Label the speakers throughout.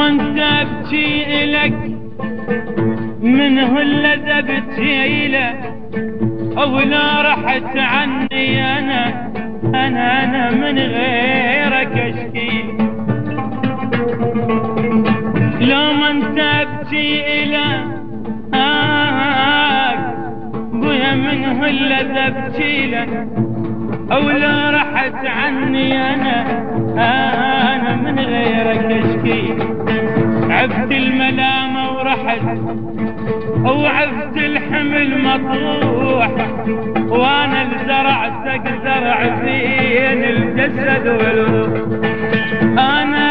Speaker 1: انت ابكي الك منه اللذة ابكي له، او لا رحت عني انا من غيرك اشكي. لو ما انت ابكي الك بويا منه اللذة ابكي له، او لا رحت عني انا من غيرك اشكي. عبت الملامة ورحت وعبت الحمل مطروح، وانا زرعتك زرع بين الجسد والروح. انا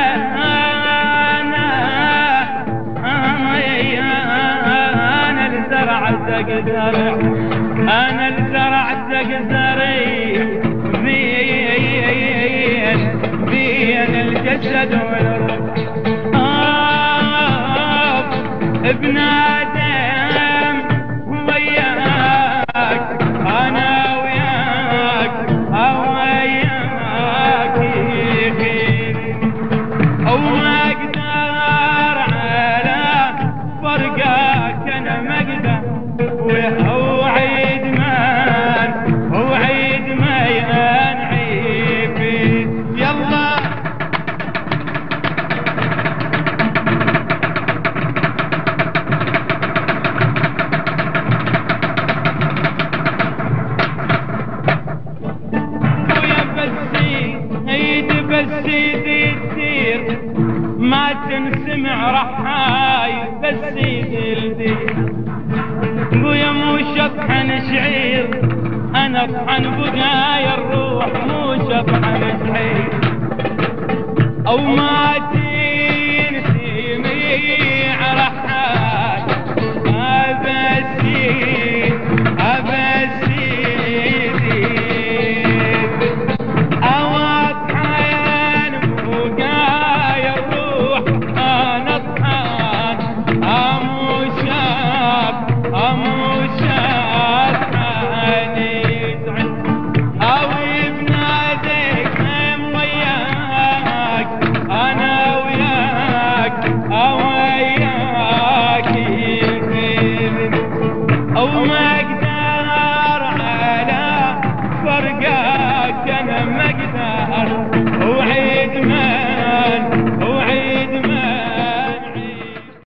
Speaker 1: زرعتك زرع، انا زرعتك زري بين الجسد والروح. ابن آدم وياك أنا وياك وياك، وما أقدر على فرقك أنا ما أقدر، وعيد ما ينعيب. يلا بس يدير ما تنسمع رحاي، بس يدير بويا مو شطحن شعير، انا اطحن بقايا الروح مو شطحن شعير. او ما